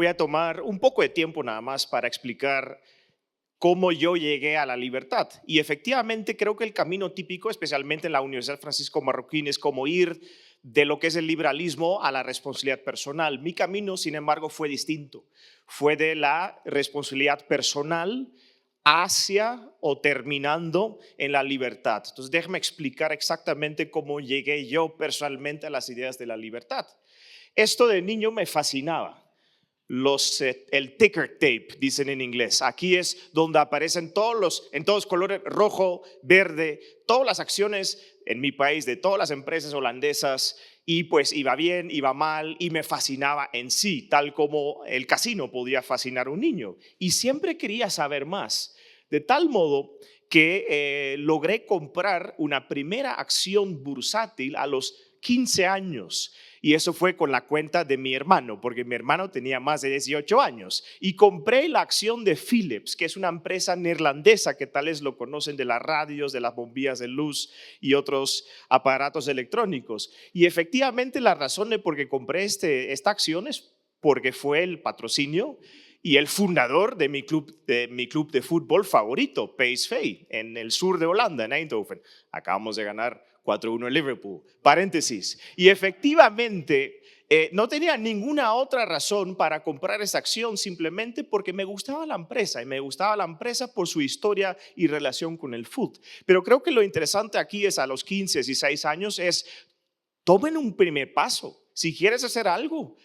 voy a tomar un poco de tiempo nada más para explicar cómo yo llegué a la libertad. Y efectivamente creo que el camino típico, especialmente en la Universidad Francisco Marroquín, es como ir de lo que es el liberalismo a la responsabilidad personal. Mi camino, sin embargo, fue distinto. Fue de la responsabilidad personal hacia o terminando en la libertad. Entonces, déjame explicar exactamente cómo llegué yo personalmente a las ideas de la libertad. Esto de niño me fascinaba. El ticker tape, dicen en inglés. Aquí es donde aparecen en todos colores, rojo, verde, todas las acciones en mi país de todas las empresas holandesas, y pues iba bien, iba mal, y me fascinaba en sí, tal como el casino podía fascinar a un niño. Y siempre quería saber más, de tal modo que logré comprar una primera acción bursátil a los 15 años. Y eso fue con la cuenta de mi hermano, porque mi hermano tenía más de 18 años. Y compré la acción de Philips, que es una empresa neerlandesa que tal vez lo conocen de las radios, de las bombillas de luz y otros aparatos electrónicos. Y efectivamente la razón de por qué compré esta acción es porque fue el patrocinio y el fundador de mi club de fútbol favorito, PSV, en el sur de Holanda, en Eindhoven. Acabamos de ganar 4-1 en Liverpool. Paréntesis. Y efectivamente no tenía ninguna otra razón para comprar esa acción, simplemente porque me gustaba la empresa, y me gustaba la empresa por su historia y relación con el fútbol. Pero creo que lo interesante aquí es, a los 15, 16 años, es tomen un primer paso. Si quieres hacer algo,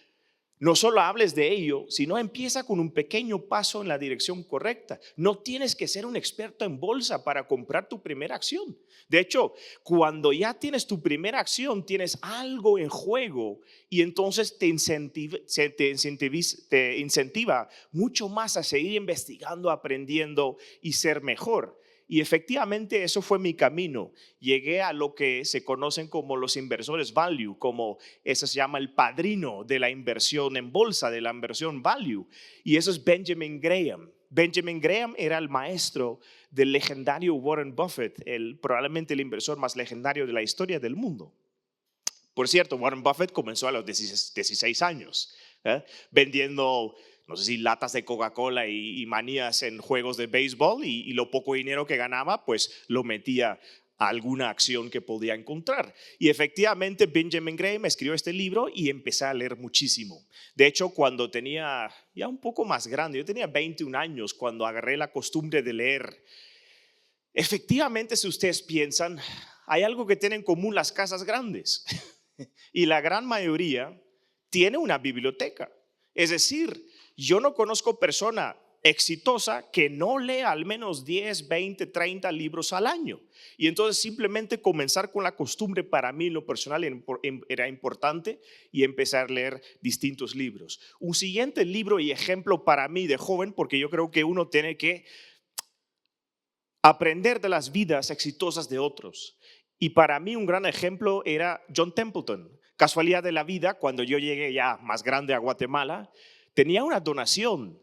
no solo hables de ello, sino empieza con un pequeño paso en la dirección correcta. No tienes que ser un experto en bolsa para comprar tu primera acción. De hecho, cuando ya tienes tu primera acción, tienes algo en juego, y entonces te incentiva mucho más a seguir investigando, aprendiendo y ser mejor. Y efectivamente eso fue mi camino. Llegué a lo que se conocen como los inversores value, como eso se llama el padrino de la inversión en bolsa, de la inversión value. Y eso es Benjamin Graham. Benjamin Graham era el maestro del legendario Warren Buffett, probablemente el inversor más legendario de la historia del mundo. Por cierto, Warren Buffett comenzó a los 16 años, vendiendo, no sé si latas de Coca-Cola y manías en juegos de béisbol, y lo poco dinero que ganaba pues lo metía a alguna acción que podía encontrar. Y efectivamente Benjamin Graham escribió este libro y empecé a leer muchísimo. De hecho, cuando tenía ya un poco más grande, yo tenía 21 años cuando agarré la costumbre de leer. Efectivamente, si ustedes piensan, hay algo que tienen en común las casas grandes y la gran mayoría tiene una biblioteca. Es decir, yo no conozco persona exitosa que no lea al menos 10, 20, 30 libros al año. Y entonces simplemente comenzar con la costumbre para mí en lo personal era importante, y empezar a leer distintos libros. Un siguiente libro y ejemplo para mí de joven, porque yo creo que uno tiene que aprender de las vidas exitosas de otros. Y para mí un gran ejemplo era John Templeton. Casualidad de la vida, cuando yo llegué ya más grande a Guatemala, tenía una donación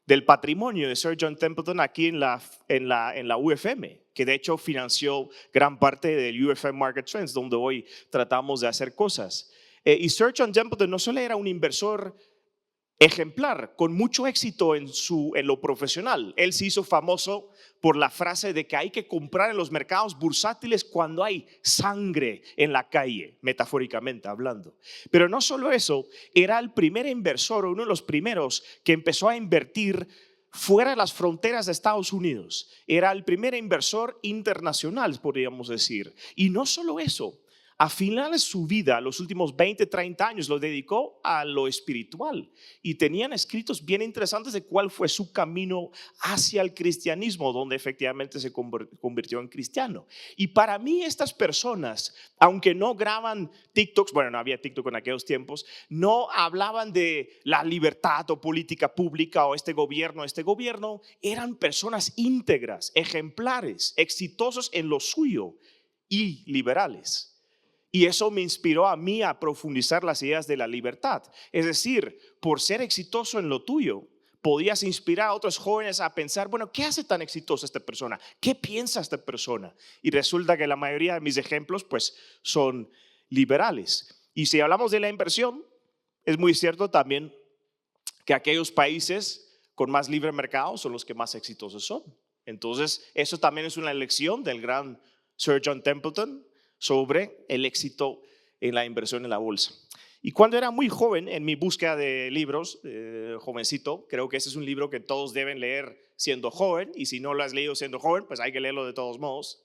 del patrimonio de Sir John Templeton aquí en la UFM, que de hecho financió gran parte del UFM Market Trends, donde hoy tratamos de hacer cosas. Y Sir John Templeton no solo era un inversor ejemplar, con mucho éxito en lo profesional. Él se hizo famoso por la frase de que hay que comprar en los mercados bursátiles cuando hay sangre en la calle, metafóricamente hablando. Pero no solo eso, era el primer inversor, uno de los primeros que empezó a invertir fuera de las fronteras de Estados Unidos. Era el primer inversor internacional, podríamos decir. Y no solo eso, a finales de su vida, los últimos 20, 30 años, lo dedicó a lo espiritual, y tenían escritos bien interesantes de cuál fue su camino hacia el cristianismo, donde efectivamente se convirtió en cristiano. Y para mí estas personas, aunque no graban TikToks, bueno, no había TikTok en aquellos tiempos, no hablaban de la libertad o política pública o este gobierno, eran personas íntegras, ejemplares, exitosos en lo suyo y liberales. Y eso me inspiró a mí a profundizar las ideas de la libertad. Es decir, por ser exitoso en lo tuyo, podías inspirar a otros jóvenes a pensar, bueno, ¿qué hace tan exitosa esta persona? ¿Qué piensa esta persona? Y resulta que la mayoría de mis ejemplos pues son liberales. Y si hablamos de la inversión, es muy cierto también, que aquellos países con más libre mercado son los que más exitosos son. Entonces, eso también es una lección del gran Sir John Templeton sobre el éxito en la inversión en la bolsa. Y cuando era muy joven, en mi búsqueda de libros, jovencito, creo que ese es un libro que todos deben leer siendo joven, y si no lo has leído siendo joven, pues hay que leerlo de todos modos,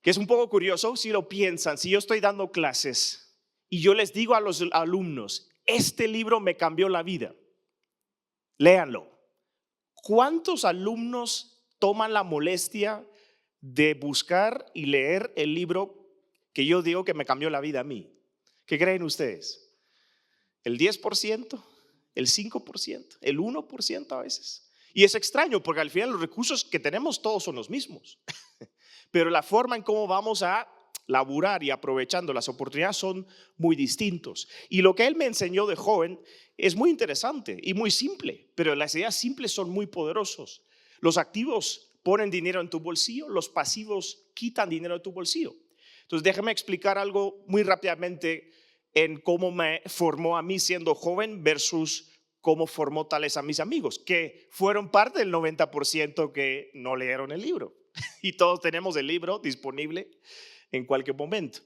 que es un poco curioso si lo piensan. Si yo estoy dando clases y yo les digo a los alumnos, este libro me cambió la vida, léanlo. ¿Cuántos alumnos toman la molestia de buscar y leer el libro que yo digo que me cambió la vida a mí? ¿Qué creen ustedes? ¿El 10%? ¿El 5%? ¿El 1% a veces? Y es extraño porque al final los recursos que tenemos todos son los mismos. Pero la forma en cómo vamos a laburar y aprovechando las oportunidades son muy distintos. Y lo que él me enseñó de joven es muy interesante y muy simple, pero las ideas simples son muy poderosos. Los activos ponen dinero en tu bolsillo, los pasivos quitan dinero de tu bolsillo. Entonces déjame explicar algo muy rápidamente en cómo me formó a mí siendo joven versus cómo formó tales a mis amigos, que fueron parte del 90% que no leyeron el libro. Y todos tenemos el libro disponible en cualquier momento.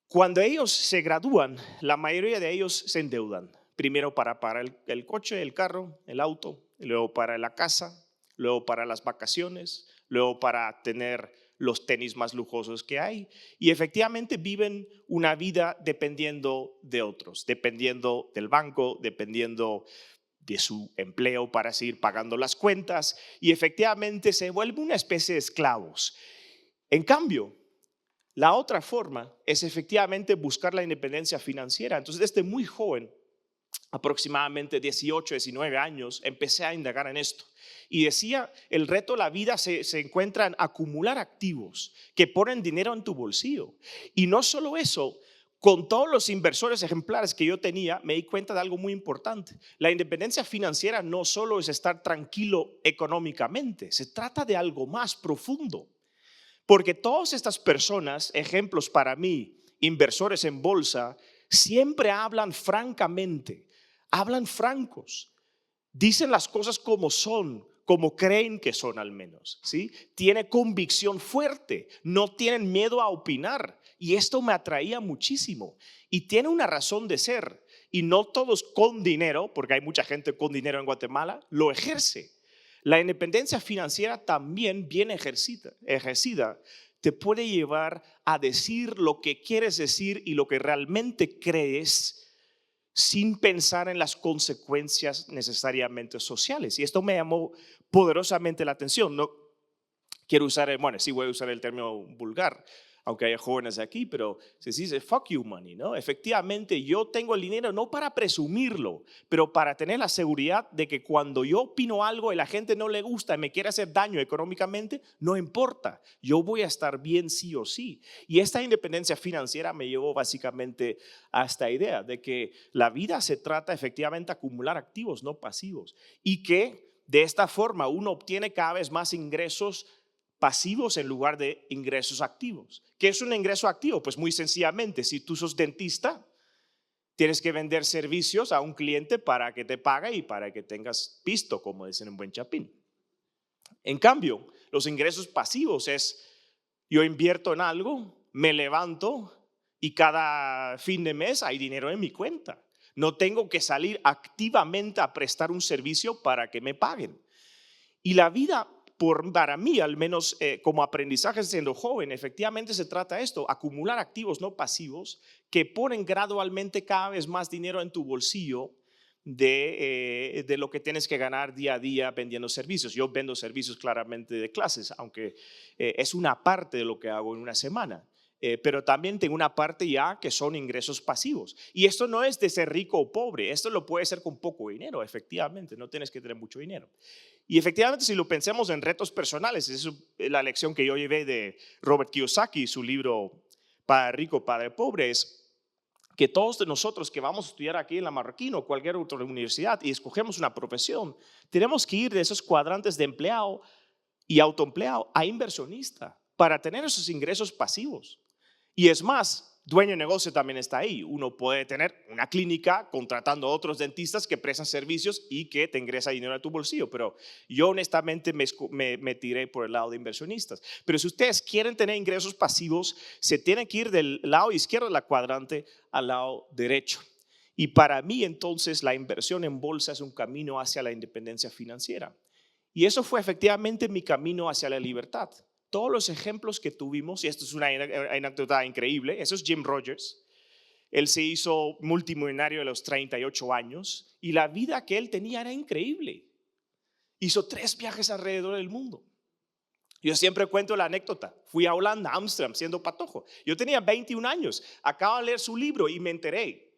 Cuando ellos se gradúan, la mayoría de ellos se endeudan. Primero para el coche, el carro, el auto, luego para la casa, luego para las vacaciones, luego para tener los tenis más lujosos que hay. Y efectivamente viven una vida dependiendo de otros, dependiendo del banco, dependiendo de su empleo para seguir pagando las cuentas, y efectivamente se vuelve una especie de esclavos. En cambio, la otra forma es efectivamente buscar la independencia financiera. Entonces, desde muy joven, aproximadamente 18, 19 años, empecé a indagar en esto. Y decía, el reto de la vida se encuentra en acumular activos que ponen dinero en tu bolsillo. Y no solo eso, con todos los inversores ejemplares que yo tenía, me di cuenta de algo muy importante. La independencia financiera no solo es estar tranquilo económicamente, se trata de algo más profundo. Porque todas estas personas, ejemplos para mí, inversores en bolsa, siempre hablan francamente, hablan francos, dicen las cosas como son, como creen que son al menos, ¿sí? Tiene convicción fuerte, no tienen miedo a opinar, y esto me atraía muchísimo. Y tiene una razón de ser, y no todos con dinero, porque hay mucha gente con dinero en Guatemala, lo ejerce. La independencia financiera también bien ejercida te puede llevar a decir lo que quieres decir y lo que realmente crees, sin pensar en las consecuencias necesariamente sociales. Y esto me llamó poderosamente la atención. No quiero usar, bueno, sí voy a usar el término vulgar, aunque haya jóvenes aquí, pero se dice fuck you money, ¿no? Efectivamente, yo tengo el dinero no para presumirlo, pero para tener la seguridad de que cuando yo opino algo y la gente no le gusta y me quiere hacer daño económicamente, no importa, yo voy a estar bien sí o sí. Y esta independencia financiera me llevó básicamente a esta idea de que la vida se trata efectivamente de acumular activos, no pasivos, y que de esta forma uno obtiene cada vez más ingresos pasivos en lugar de ingresos activos. ¿Qué es un ingreso activo? Pues muy sencillamente, si tú sos dentista, tienes que vender servicios a un cliente para que te pague y para que tengas pisto, como dicen en buen chapín. En cambio, los ingresos pasivos es, yo invierto en algo, me levanto y cada fin de mes hay dinero en mi cuenta. No tengo que salir activamente a prestar un servicio para que me paguen. Y la vida, para mí, al menos como aprendizaje siendo joven, efectivamente se trata de esto, acumular activos no pasivos que ponen gradualmente cada vez más dinero en tu bolsillo de lo que tienes que ganar día a día vendiendo servicios. Yo vendo servicios claramente de clases, aunque es una parte de lo que hago en una semana. Pero también tengo una parte ya que son ingresos pasivos. Y esto no es de ser rico o pobre, esto lo puedes hacer con poco dinero, efectivamente, no tienes que tener mucho dinero. Y efectivamente, si lo pensamos en retos personales, esa es la lección que yo llevé de Robert Kiyosaki, su libro Padre Rico, Padre Pobre, es que todos de nosotros que vamos a estudiar aquí en la Marroquín o cualquier otra universidad y escogemos una profesión, tenemos que ir de esos cuadrantes de empleado y autoempleado a inversionista para tener esos ingresos pasivos. Y es más, dueño de negocio también está ahí. Uno puede tener una clínica contratando a otros dentistas que prestan servicios y que te ingresa dinero a tu bolsillo, pero yo honestamente me tiré por el lado de inversionistas. Pero si ustedes quieren tener ingresos pasivos, se tienen que ir del lado izquierdo de la cuadrante al lado derecho. Y para mí entonces la inversión en bolsa es un camino hacia la independencia financiera. Y eso fue efectivamente mi camino hacia la libertad. Todos los ejemplos que tuvimos, y esto es una anécdota increíble, eso es Jim Rogers. Él se hizo multimillonario a los 38 años y la vida que él tenía era increíble. Hizo 3 viajes alrededor del mundo. Yo siempre cuento la anécdota. Fui a Holanda, a Ámsterdam, siendo patojo. Yo tenía 21 años. Acabo de leer su libro y me enteré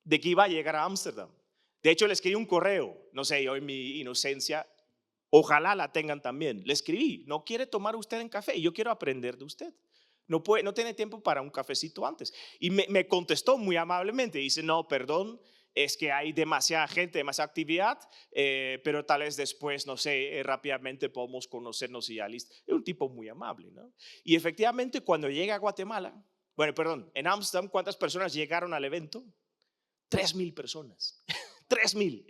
de que iba a llegar a Ámsterdam. De hecho, le escribí un correo. No sé, yo en mi inocencia, ojalá la tengan también. Le escribí, ¿no quiere tomar usted en café? Yo quiero aprender de usted. No tiene tiempo para un cafecito antes. Y me contestó muy amablemente. Dice, no, perdón, es que hay demasiada gente, demasiada actividad, pero tal vez después, no sé, rápidamente podemos conocernos y ya listo. Es un tipo muy amable, ¿no? Y efectivamente, cuando llega a Guatemala, en Ámsterdam, ¿cuántas personas llegaron al evento? 3,000 personas. 3,000.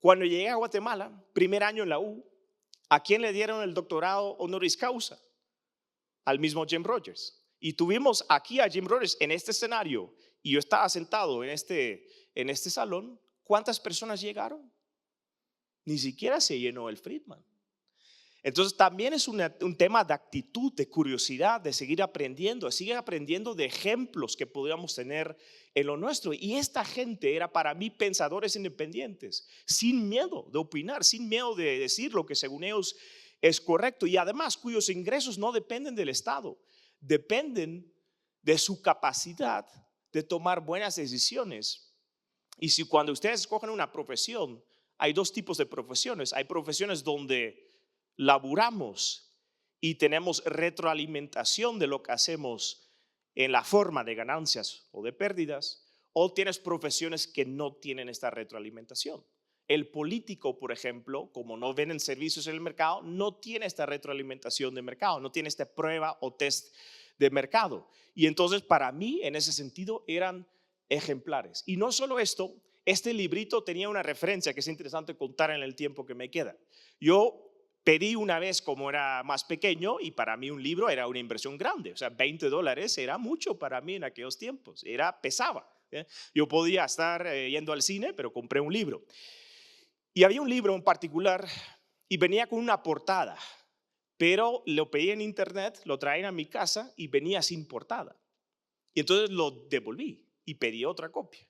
Cuando llegué a Guatemala, primer año en la U, ¿a quién le dieron el doctorado honoris causa? Al mismo Jim Rogers. Y tuvimos aquí a Jim Rogers en este escenario y yo estaba sentado en este salón. ¿Cuántas personas llegaron? Ni siquiera se llenó el Friedman. Entonces también es un tema de actitud, de curiosidad, de seguir aprendiendo de ejemplos que podíamos tener en lo nuestro. Y esta gente era para mí pensadores independientes, sin miedo de opinar, sin miedo de decir lo que según ellos es correcto. Y además cuyos ingresos no dependen del Estado, dependen de su capacidad de tomar buenas decisiones. Y si cuando ustedes escogen una profesión, hay 2 tipos de profesiones. Hay profesiones donde laburamos y tenemos retroalimentación de lo que hacemos en la forma de ganancias o de pérdidas, o tienes profesiones que no tienen esta retroalimentación. El político, por ejemplo, como no venden servicios en el mercado, no tiene esta retroalimentación de mercado, no tiene esta prueba o test de mercado. Y entonces para mí, en ese sentido, eran ejemplares. Y no solo esto, este librito tenía una referencia que es interesante contar en el tiempo que me queda. Yo pedí una vez como era más pequeño y para mí un libro era una inversión grande, o sea, $20 era mucho para mí en aquellos tiempos, pesaba. Yo podía estar yendo al cine, pero compré un libro. Y había un libro en particular y venía con una portada, pero lo pedí en internet, lo traían a mi casa y venía sin portada. Y entonces lo devolví y pedí otra copia.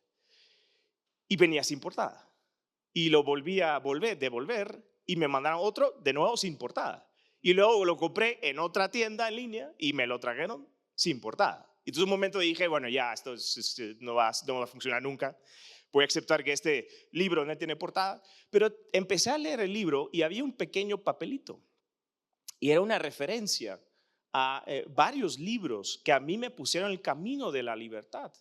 Y venía sin portada. Y lo volví a devolver y me mandaron otro de nuevo sin portada. Y luego lo compré en otra tienda en línea y me lo trajeron sin portada. Y entonces un momento dije, bueno, ya, esto no va a funcionar nunca. Voy a aceptar que este libro no tiene portada. Pero empecé a leer el libro y había un pequeño papelito. Y era una referencia a varios libros que a mí me pusieron el camino de la libertad.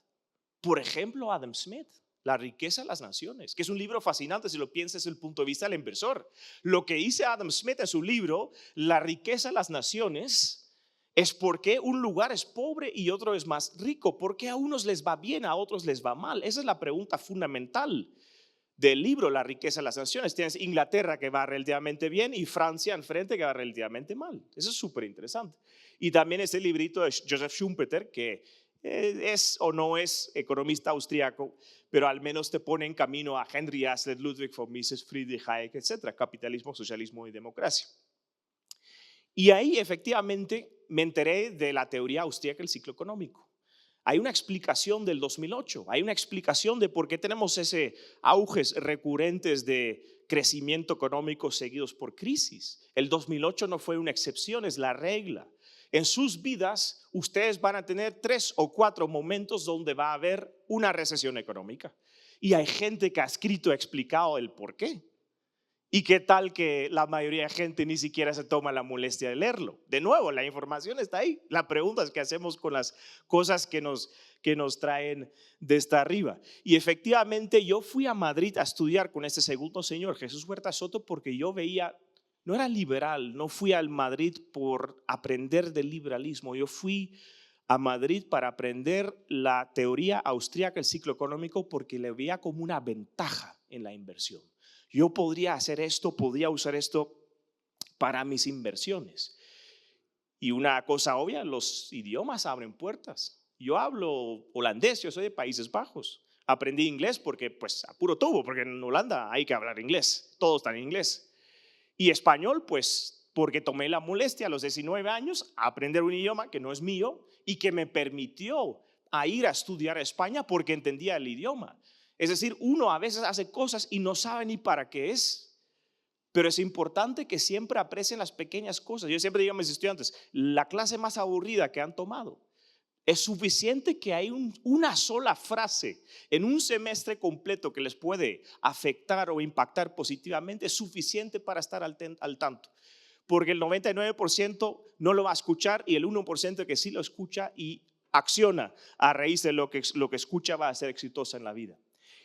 Por ejemplo, Adam Smith. La riqueza de las naciones, que es un libro fascinante si lo piensas desde el punto de vista del inversor. Lo que dice Adam Smith en su libro, La riqueza de las naciones, es por qué un lugar es pobre y otro es más rico, por qué a unos les va bien, a otros les va mal. Esa es la pregunta fundamental del libro, La riqueza de las naciones. Tienes Inglaterra que va relativamente bien y Francia enfrente que va relativamente mal. Eso es súper interesante. Y también este librito de Joseph Schumpeter, que es o no es economista austriaco, pero al menos te pone en camino a Henry Hazlitt, Ludwig von Mises, Friedrich Hayek, etc. Capitalismo, socialismo y democracia. Y ahí efectivamente me enteré de la teoría austríaca del ciclo económico. Hay una explicación del 2008, hay una explicación de por qué tenemos ese auges recurrentes de crecimiento económico seguidos por crisis. El 2008 no fue una excepción, es la regla. En sus vidas, ustedes van a tener 3 o 4 momentos donde va a haber una recesión económica. Y hay gente que ha escrito, explicado el por qué. ¿Y qué tal que la mayoría de gente ni siquiera se toma la molestia de leerlo? De nuevo, la información está ahí. La pregunta es qué hacemos con las cosas que nos traen desde arriba. Y efectivamente yo fui a Madrid a estudiar con este segundo señor, Jesús Huerta Soto, porque yo veía, no era liberal, no fui al Madrid por aprender del liberalismo, yo fui a Madrid para aprender la teoría austríaca del ciclo económico porque le veía como una ventaja en la inversión. Yo podría hacer esto, podría usar esto para mis inversiones. Y una cosa obvia, los idiomas abren puertas. Yo hablo holandés, yo soy de Países Bajos. Aprendí inglés porque, pues, a puro tubo, porque en Holanda hay que hablar inglés, todos están en inglés. Y español, pues, porque tomé la molestia a los 19 años a aprender un idioma que no es mío y que me permitió a ir a estudiar a España porque entendía el idioma. Es decir, uno a veces hace cosas y no sabe ni para qué es. Pero es importante que siempre aprecien las pequeñas cosas. Yo siempre digo a mis estudiantes, la clase más aburrida que han tomado, es suficiente que hay una sola frase en un semestre completo que les puede afectar o impactar positivamente, es suficiente para estar al tanto. Porque el 99% no lo va a escuchar y el 1% que sí lo escucha y acciona a raíz de lo que escucha va a ser exitosa en la vida.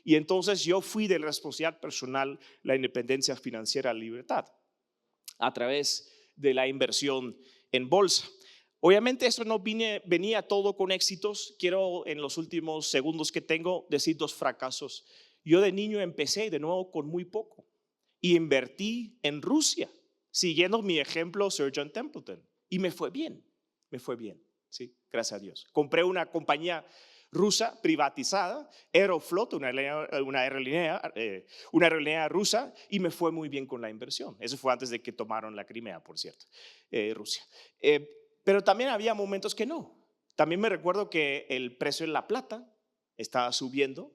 Y entonces yo fui de la responsabilidad personal, la independencia financiera, la libertad, a través de la inversión en bolsa. Obviamente eso no venía todo con éxitos. Quiero en los últimos segundos que tengo decir 2 fracasos. Yo de niño empecé de nuevo con muy poco y invertí en Rusia, siguiendo mi ejemplo Sir John Templeton. Y me fue bien, ¿sí? Gracias a Dios. Compré una compañía rusa privatizada, Aeroflot, una aerolínea rusa, y me fue muy bien con la inversión. Eso fue antes de que tomaron la Crimea, por cierto, Rusia. Pero también había momentos que no. También me recuerdo que el precio de la plata estaba subiendo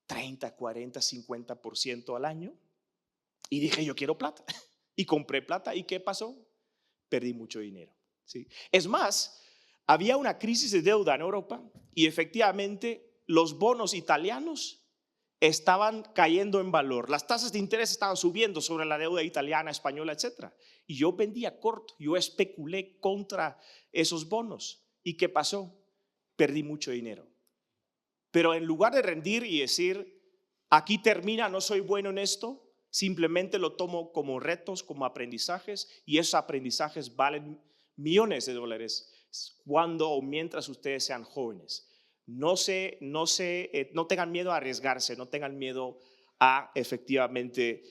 30, 40, 50% al año y dije, yo quiero plata. Y compré plata. ¿Y qué pasó? Perdí mucho dinero, ¿sí? Es más, había una crisis de deuda en Europa y efectivamente los bonos italianos estaban cayendo en valor. Las tasas de interés estaban subiendo sobre la deuda italiana, española, etc. Y yo vendía corto, yo especulé contra esos bonos. ¿Y qué pasó? Perdí mucho dinero. Pero en lugar de rendir y decir, aquí termina, no soy bueno en esto, simplemente lo tomo como retos, como aprendizajes, y esos aprendizajes valen millones de dólares cuando o mientras ustedes sean jóvenes. No tengan miedo a arriesgarse, no tengan miedo a efectivamente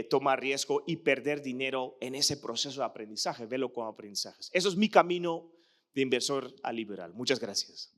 tomar riesgo y perder dinero en ese proceso de aprendizaje. Velo como aprendizajes. Eso es mi camino de inversor a liberal. Muchas gracias.